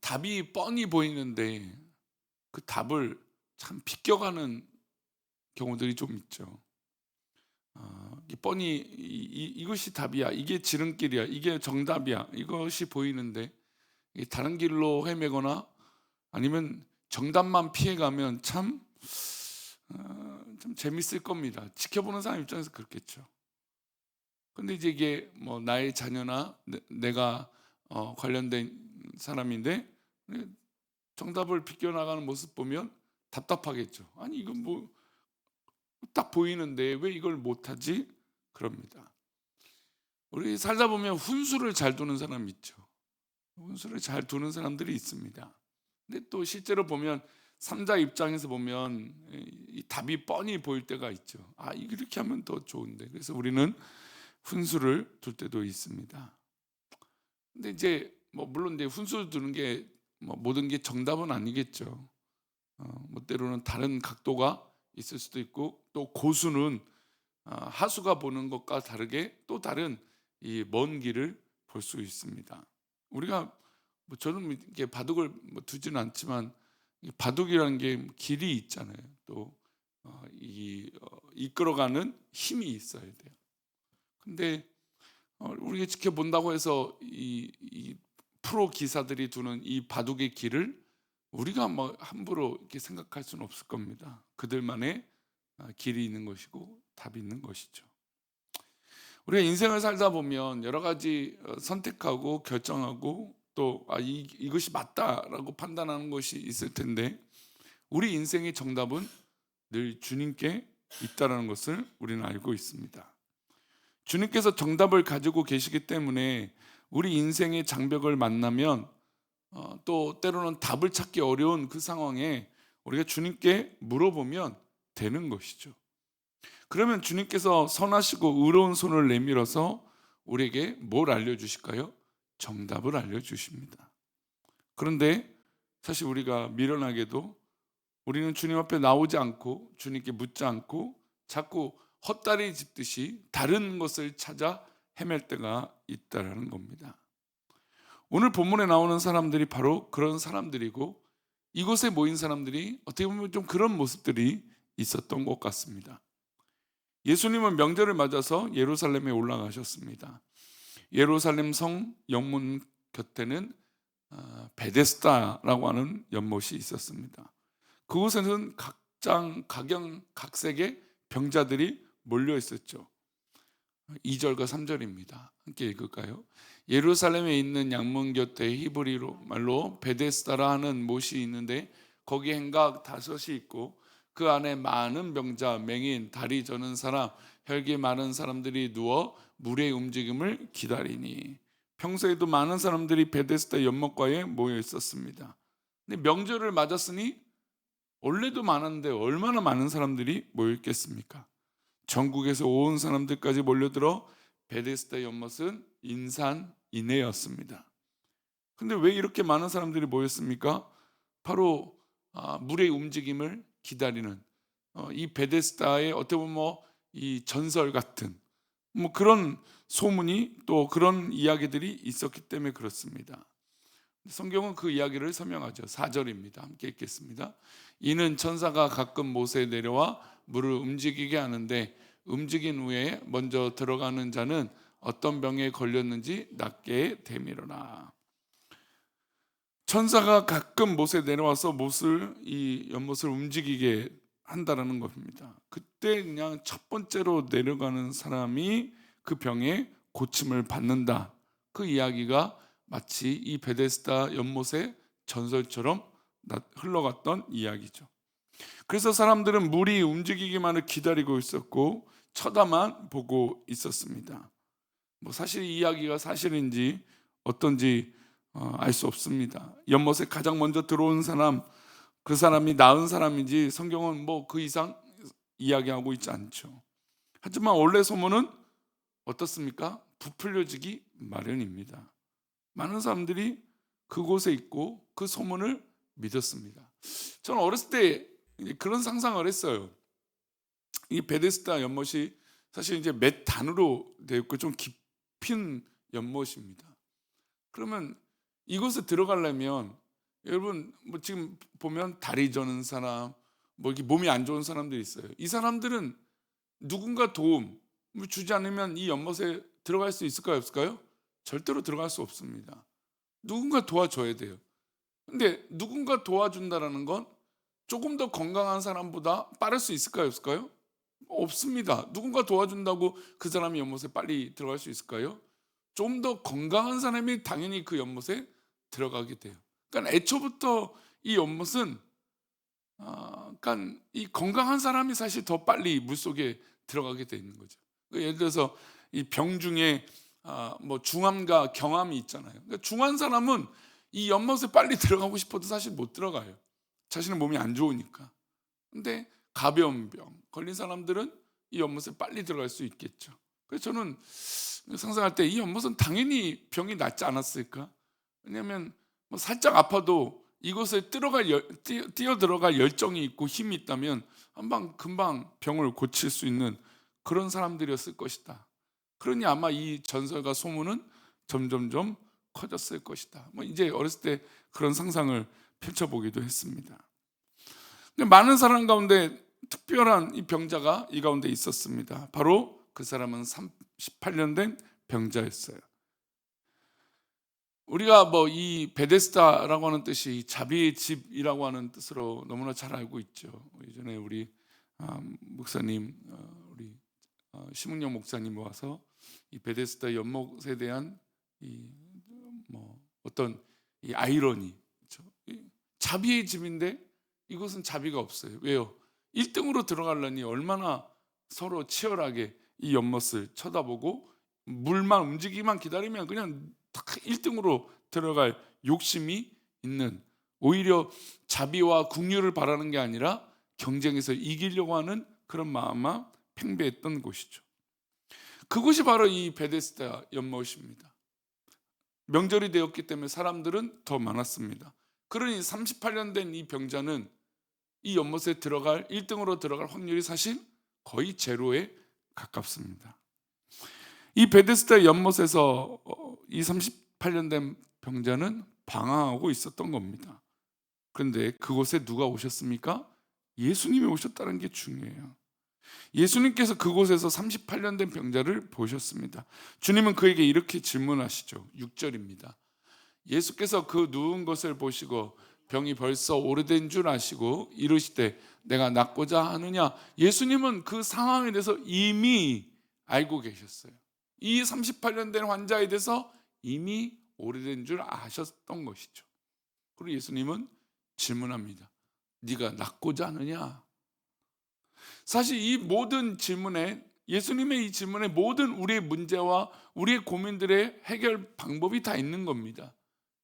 답이 뻔히 보이는데 그 답을 참 비껴가는 경우들이 좀 있죠. 이 뻔히 이것이 답이야, 이게 지름길이야, 이게 정답이야, 이것이 보이는데 이 다른 길로 헤매거나 아니면 정답만 피해가면 참 재밌을 겁니다. 지켜보는 사람 입장에서 그렇겠죠. 근데 이제 이게 뭐 나의 자녀나 내가 관련된 사람인데 정답을 비껴나가는 모습 보면 답답하겠죠. 아니 이건 뭐 딱 보이는데 왜 이걸 못하지? 그럽니다. 우리 살다 보면 훈수를 잘 두는 사람 있죠. 훈수를 잘 두는 사람들이 있습니다. 근데 또 실제로 보면 삼자 입장에서 보면 이 답이 뻔히 보일 때가 있죠. 아, 이렇게 하면 더 좋은데. 그래서 우리는 훈수를 둘 때도 있습니다. 근데 이제 뭐 물론 이제 훈수를 두는 게 뭐 모든 게 정답은 아니겠죠. 뭐 때로는 다른 각도가 있을 수도 있고 또 고수는 하수가 보는 것과 다르게 또 다른 이 먼 길을 볼 수 있습니다. 우리가 뭐 저는 이렇게 바둑을 뭐 두지는 않지만 이 바둑이라는 게 길이 있잖아요. 또 이끌어가는 힘이 있어야 돼요. 근데 우리가 지켜본다고 해서 이 프로 기사들이 두는 이 바둑의 길을 우리가 뭐 함부로 이렇게 생각할 수는 없을 겁니다. 그들만의 길이 있는 것이고 답이 있는 것이죠. 우리가 인생을 살다 보면 여러 가지 선택하고 결정하고 또 이것이 맞다라고 판단하는 것이 있을 텐데 우리 인생의 정답은 늘 주님께 있다라는 것을 우리는 알고 있습니다. 주님께서 정답을 가지고 계시기 때문에 우리 인생의 장벽을 만나면 또 때로는 답을 찾기 어려운 그 상황에 우리가 주님께 물어보면 되는 것이죠. 그러면 주님께서 선하시고 의로운 손을 내밀어서 우리에게 뭘 알려주실까요? 정답을 알려주십니다. 그런데 사실 우리가 미련하게도 우리는 주님 앞에 나오지 않고 주님께 묻지 않고 자꾸 헛다리 짚듯이 다른 것을 찾아 헤맬 때가 있다라는 겁니다. 오늘 본문에 나오는 사람들이 바로 그런 사람들이고 이곳에 모인 사람들이 어떻게 보면 좀 그런 모습들이 있었던 것 같습니다. 예수님은 명절을 맞아서 예루살렘에 올라가셨습니다. 예루살렘 성 영문 곁에는 베데스다라고 하는 연못이 있었습니다. 그곳에는 각양각색의 병자들이 몰려 있었죠. 2절과 3절입니다. 함께 읽을까요? 예루살렘에 있는 양문 곁에 히브리로 말로 베데스다라 하는 못이 있는데 거기 행각 5이 있고 그 안에 많은 병자, 맹인, 다리 저는 사람, 혈기 많은 사람들이 누워 물의 움직임을 기다리니. 평소에도 많은 사람들이 베데스다 연못가에 모여 있었습니다. 근데 명절을 맞았으니 원래도 많았는데 얼마나 많은 사람들이 모여 있겠습니까? 전국에서 온 사람들까지 몰려들어 베데스다 연못은 인산인해였습니다. 근데 왜 이렇게 많은 사람들이 모였습니까? 바로 물의 움직임을 기다리는 이 베데스다의 어떻게 보면 이 전설 같은 뭐 그런 소문이 또 그런 이야기들이 있었기 때문에 그렇습니다. 성경은 그 이야기를 설명하죠. 4절입니다. 함께 읽겠습니다. 이는 천사가 가끔 못에 내려와 물을 움직이게 하는데 움직인 후에 먼저 들어가는 자는 어떤 병에 걸렸는지 낫게 되밀어라. 천사가 가끔 못에 내려와서 이 연못을 움직이게 한다라는 겁니다. 그때 그냥 첫 번째로 내려가는 사람이 그 병에 고침을 받는다. 그 이야기가 마치 이 베데스다 연못의 전설처럼 흘러갔던 이야기죠. 그래서 사람들은 물이 움직이기만을 기다리고 있었고 쳐다만 보고 있었습니다. 뭐 사실 이 이야기가 사실인지 어떤지 알 수 없습니다. 연못에 가장 먼저 들어온 사람, 그 사람이 나은 사람인지 성경은 뭐 그 이상 이야기하고 있지 않죠. 하지만 원래 소문은 어떻습니까? 부풀려지기 마련입니다. 많은 사람들이 그곳에 있고 그 소문을 믿었습니다. 저는 어렸을 때 그런 상상을 했어요. 이 베데스다 연못이 사실 이제 몇 단으로 되어 있고 좀 깊은 연못입니다. 그러면 이곳에 들어가려면 여러분 뭐 지금 보면 다리 저는 사람, 뭐 이렇게 몸이 안 좋은 사람들이 있어요. 이 사람들은 누군가 도움을 주지 않으면 이 연못에 들어갈 수 있을까요, 없을까요? 절대로 들어갈 수 없습니다. 누군가 도와줘야 돼요. 근데 누군가 도와준다라는 건 조금 더 건강한 사람보다 빠를 수 있을까요, 없을까요? 없습니다. 누군가 도와준다고 그 사람이 연못에 빨리 들어갈 수 있을까요? 좀 더 건강한 사람이 당연히 그 연못에 들어가게 돼요. 그러니까 애초부터 이 연못은 그러니까 이 건강한 사람이 사실 더 빨리 물속에 들어가게 돼 있는 거죠. 예를 들어서 이 병 중에 뭐 중암과 경암이 있잖아요. 그러니까 중한 사람은 이 연못에 빨리 들어가고 싶어도 사실 못 들어가요. 자신의 몸이 안 좋으니까. 근데 가벼운 병 걸린 사람들은 이 연못에 빨리 들어갈 수 있겠죠. 그래서 저는 상상할 때 이 연못은 당연히 병이 낫지 않았을까? 왜냐하면 뭐 살짝 아파도 이곳에 뛰어 들어갈 열정이 있고 힘이 있다면 금방 병을 고칠 수 있는 그런 사람들이었을 것이다. 그러니 아마 이 전설과 소문은 점점점 커졌을 것이다. 뭐 이제 어렸을 때 그런 상상을 펼쳐보기도 했습니다. 많은 사람 가운데 특별한 이 병자가 이 가운데 있었습니다. 바로 그 사람은 38년 된 병자였어요. 우리가 뭐 이 베데스다라고 하는 뜻이 자비의 집이라고 하는 뜻으로 너무나 잘 알고 있죠. 예전에 우리 목사님, 우리 심은영 목사님 와서 이 베데스다 연못에 대한 이 뭐 어떤 이 아이러니, 그렇죠? 자비의 집인데 이곳은 자비가 없어요. 왜요? 1등으로 들어가려니 얼마나 서로 치열하게 이 연못을 쳐다보고 물만 움직이기만 기다리면 그냥 딱 1등으로 들어갈 욕심이 있는, 오히려 자비와 긍휼을 바라는 게 아니라 경쟁에서 이기려고 하는 그런 마음만 팽배했던 곳이죠. 그곳이 바로 이 베데스다 연못입니다. 명절이 되었기 때문에 사람들은 더 많았습니다. 그러니 38년 된 이 병자는 이 연못에 1등으로 들어갈 확률이 사실 거의 제로에 가깝습니다. 이 베데스다 연못에서 이 38년 된 병자는 방황하고 있었던 겁니다. 그런데 그곳에 누가 오셨습니까? 예수님이 오셨다는 게 중요해요. 예수님께서 그곳에서 38년 된 병자를 보셨습니다. 주님은 그에게 이렇게 질문하시죠. 6절입니다. 예수께서 그 누운 것을 보시고 병이 벌써 오래된 줄 아시고 이르시되 내가 낫고자 하느냐. 예수님은 그 상황에 대해서 이미 알고 계셨어요. 이 38년 된 환자에 대해서 이미 오래된 줄 아셨던 것이죠. 그리고 예수님은 질문합니다. 네가 낫고자 하느냐? 사실 이 모든 질문에, 예수님의 이 질문에 모든 우리의 문제와 우리의 고민들의 해결 방법이 다 있는 겁니다.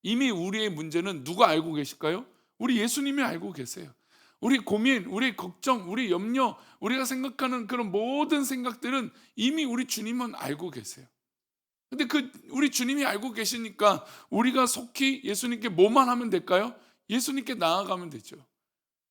이미 우리의 문제는 누가 알고 계실까요? 우리 예수님이 알고 계세요. 우리 고민, 우리 걱정, 우리 염려, 우리가 생각하는 그런 모든 생각들은 이미 우리 주님은 알고 계세요. 근데 우리 주님이 알고 계시니까 우리가 속히 예수님께 뭐만 하면 될까요? 예수님께 나아가면 되죠.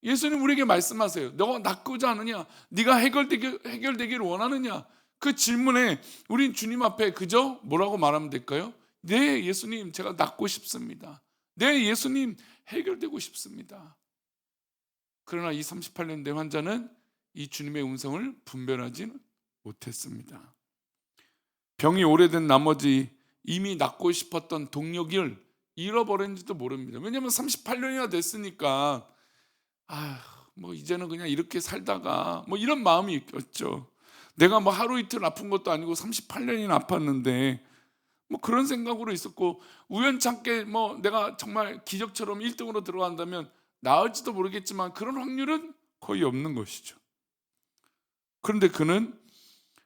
예수님 우리에게 말씀하세요. 너가 낫고자 하느냐? 네가 해결되기를 원하느냐? 그 질문에 우린 주님 앞에 그저 뭐라고 말하면 될까요? 네, 예수님, 제가 낫고 싶습니다. 네, 예수님, 해결되고 싶습니다. 그러나 이 38년 된 환자는 이 주님의 음성을 분별하지는 못했습니다. 병이 오래된 나머지 이미 낫고 싶었던 동력을 잃어버렸는지도 모릅니다. 왜냐하면 38년이나 됐으니까 뭐 이제는 그냥 이렇게 살다가 뭐 이런 마음이 있겠죠. 내가 뭐 하루 이틀 아픈 것도 아니고 38년이나 아팠는데 뭐 그런 생각으로 있었고, 우연찮게 뭐 내가 정말 기적처럼 1등으로 들어간다면 나을지도 모르겠지만 그런 확률은 거의 없는 것이죠. 그런데 그는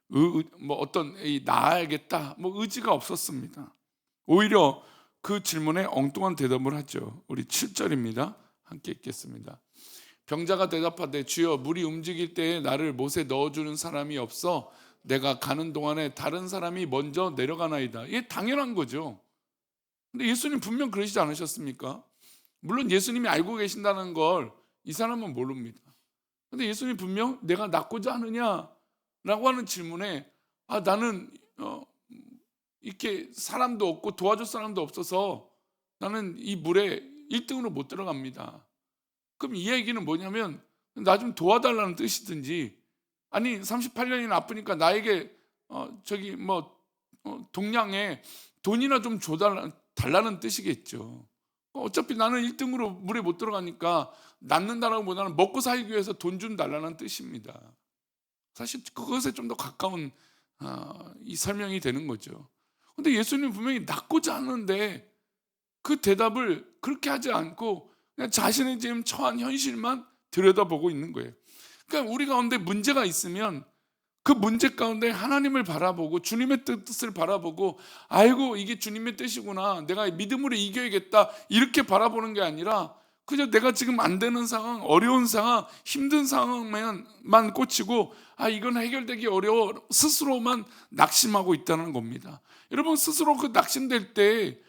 뭐 어떤 나아야겠다 뭐 의지가 없었습니다. 오히려 그 질문에 엉뚱한 대답을 하죠. 우리 7절입니다. 함께 읽겠습니다. 병자가 대답하되 주여 물이 움직일 때에 나를 못에 넣어주는 사람이 없어 내가 가는 동안에 다른 사람이 먼저 내려가나이다. 이게 당연한 거죠. 근데 예수님 분명 그러시지 않으셨습니까? 물론 예수님이 알고 계신다는 걸 이 사람은 모릅니다. 근데 예수님 분명 내가 낫고자 하느냐 라고 하는 질문에 나는 이렇게 사람도 없고 도와줄 사람도 없어서 나는 이 물에 1등으로 못 들어갑니다. 그럼 이 얘기는 뭐냐면 나 좀 도와달라는 뜻이든지, 아니 38년이나 아프니까 나에게 동량에 돈이나 좀 달라는 뜻이겠죠. 어차피 나는 1등으로 물에 못 들어가니까 낫는다라고 보다는 먹고 살기 위해서 돈 좀 달라는 뜻입니다. 사실 그것에 좀 더 가까운 이 설명이 되는 거죠. 근데 예수님 분명히 낫고자 하는데 그 대답을 그렇게 하지 않고 그냥 자신의 지금 처한 현실만 들여다보고 있는 거예요. 그러니까 우리 가운데 문제가 있으면 그 문제 가운데 하나님을 바라보고 주님의 뜻을 바라보고, 아이고 이게 주님의 뜻이구나, 내가 믿음으로 이겨야겠다, 이렇게 바라보는 게 아니라 그저 내가 지금 안 되는 상황, 어려운 상황, 힘든 상황만 꽂히고 이건 해결되기 어려워 스스로만 낙심하고 있다는 겁니다. 여러분, 스스로 그 낙심될 때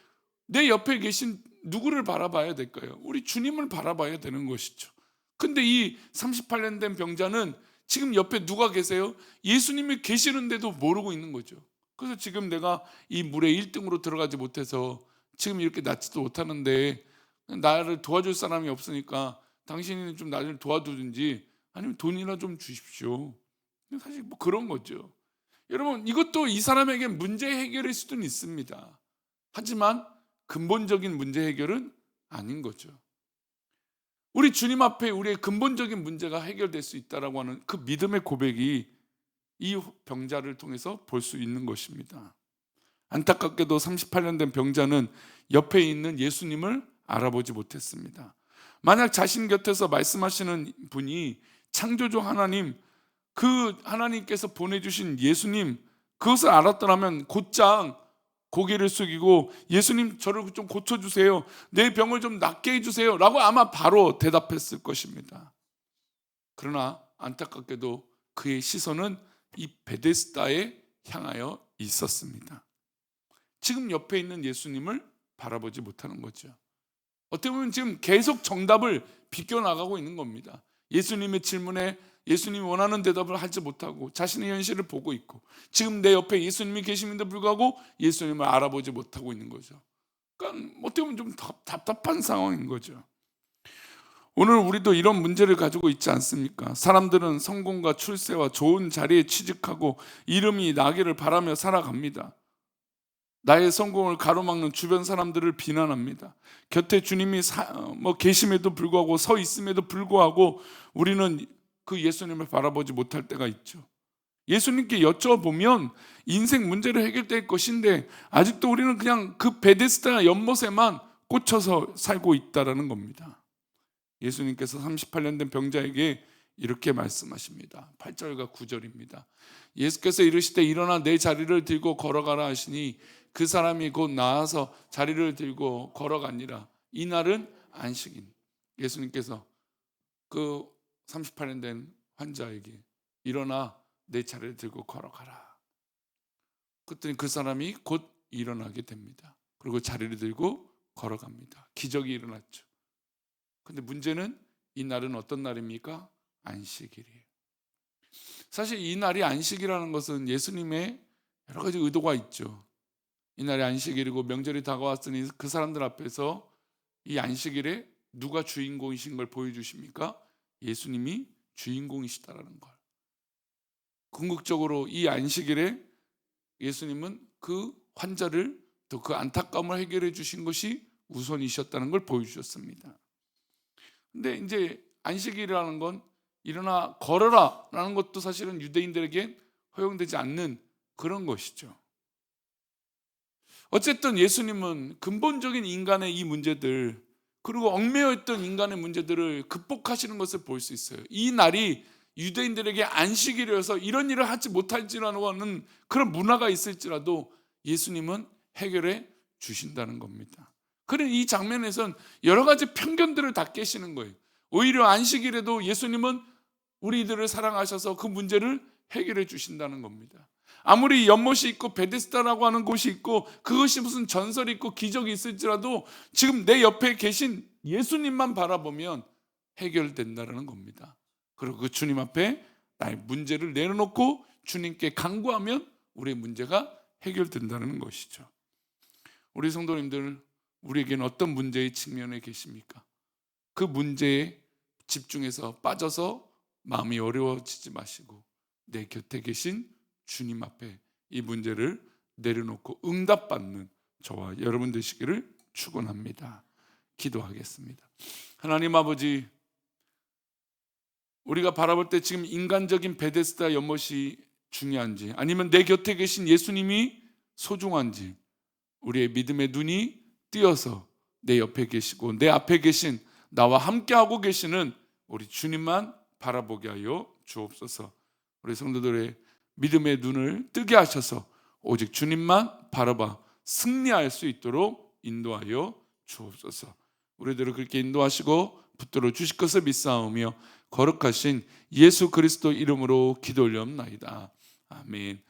내 옆에 계신 누구를 바라봐야 될까요? 우리 주님을 바라봐야 되는 것이죠. 근데 이 38년 된 병자는 지금 옆에 누가 계세요? 예수님이 계시는데도 모르고 있는 거죠. 그래서 지금 내가 이 물에 1등으로 들어가지 못해서 지금 이렇게 낫지도 못하는데 나를 도와줄 사람이 없으니까 당신이 좀 나를 도와주든지 아니면 돈이나 좀 주십시오. 사실 뭐 그런 거죠. 여러분, 이것도 이 사람에게 문제 해결일 수는 있습니다. 하지만 근본적인 문제 해결은 아닌 거죠. 우리 주님 앞에 우리의 근본적인 문제가 해결될 수 있다라고 하는 그 믿음의 고백이 이 병자를 통해서 볼 수 있는 것입니다. 안타깝게도 38년 된 병자는 옆에 있는 예수님을 알아보지 못했습니다. 만약 자신 곁에서 말씀하시는 분이 창조주 하나님, 그 하나님께서 보내주신 예수님, 그것을 알았더라면 곧장 고개를 숙이고 예수님 저를 좀 고쳐주세요, 내 병을 좀 낫게 해주세요 라고 아마 바로 대답했을 것입니다. 그러나 안타깝게도 그의 시선은 이 베데스다에 향하여 있었습니다. 지금 옆에 있는 예수님을 바라보지 못하는 거죠. 어떻게 보면 지금 계속 정답을 비껴나가고 있는 겁니다. 예수님의 질문에 예수님이 원하는 대답을 하지 못하고 자신의 현실을 보고 있고, 지금 내 옆에 예수님이 계심에도 불구하고 예수님을 알아보지 못하고 있는 거죠. 그러니까 어떻게 보면 좀 답답한 상황인 거죠. 오늘 우리도 이런 문제를 가지고 있지 않습니까? 사람들은 성공과 출세와 좋은 자리에 취직하고 이름이 나기를 바라며 살아갑니다. 나의 성공을 가로막는 주변 사람들을 비난합니다. 곁에 주님이 계심에도 불구하고, 서 있음에도 불구하고 우리는 그 예수님을 바라보지 못할 때가 있죠. 예수님께 여쭤보면 인생 문제를 해결될 것인데 아직도 우리는 그냥 그 베데스다 연못에만 꽂혀서 살고 있다는 겁니다. 예수님께서 38년 된 병자에게 이렇게 말씀하십니다. 8절과 9절입니다. 예수께서 이르시되 일어나 내 자리를 들고 걸어가라 하시니 그 사람이 곧 나아서 자리를 들고 걸어가니라. 이날은 안식일. 예수님께서 그 38년 된 환자에게 일어나 내 자리를 들고 걸어가라. 그랬더니 그 사람이 곧 일어나게 됩니다. 그리고 자리를 들고 걸어갑니다. 기적이 일어났죠. 근데 문제는 이 날은 어떤 날입니까? 안식일이에요. 사실 이 날이 안식이라는 것은 예수님의 여러 가지 의도가 있죠. 이 날이 안식일이고 명절이 다가왔으니 그 사람들 앞에서 이 안식일에 누가 주인공이신 걸 보여주십니까? 예수님이 주인공이시다라는 걸. 궁극적으로 이 안식일에 예수님은 그 환자를, 또 그 안타까움을 해결해 주신 것이 우선이셨다는 걸 보여주셨습니다. 근데 이제 안식일이라는 건 일어나 걸어라 라는 것도 사실은 유대인들에게 허용되지 않는 그런 것이죠. 어쨌든 예수님은 근본적인 인간의 이 문제들, 그리고 얽매여 있던 인간의 문제들을 극복하시는 것을 볼 수 있어요. 이 날이 유대인들에게 안식일이어서 이런 일을 하지 못할지라고 하는 그런 문화가 있을지라도 예수님은 해결해 주신다는 겁니다. 그런 이 장면에선 여러 가지 편견들을 다 깨시는 거예요. 오히려 안식일에도 예수님은 우리들을 사랑하셔서 그 문제를 해결해 주신다는 겁니다. 아무리 연못이 있고 베데스다라고 하는 곳이 있고 그것이 무슨 전설이 있고 기적이 있을지라도 지금 내 옆에 계신 예수님만 바라보면 해결된다는 겁니다. 그리고 그 주님 앞에 나의 문제를 내려놓고 주님께 간구하면 우리의 문제가 해결된다는 것이죠. 우리 성도님들, 우리에게는 어떤 문제의 측면에 계십니까? 그 문제에 집중해서 빠져서 마음이 어려워지지 마시고 내 곁에 계신 주님 앞에 이 문제를 내려놓고 응답받는 저와 여러분 되시기를 축원합니다. 기도하겠습니다. 하나님 아버지, 우리가 바라볼 때 지금 인간적인 베데스다 연못이 중요한지 아니면 내 곁에 계신 예수님이 소중한지 우리의 믿음의 눈이 띄어서 내 옆에 계시고 내 앞에 계신 나와 함께하고 계시는 우리 주님만 바라보게 하여 주옵소서. 우리 성도들의 믿음의 눈을 뜨게 하셔서 오직 주님만 바라봐 승리할 수 있도록 인도하여 주옵소서. 우리들을 그렇게 인도하시고 붙들어 주실 것을 믿사오며 거룩하신 예수 그리스도 이름으로 기도 올려옵나이다. 아멘.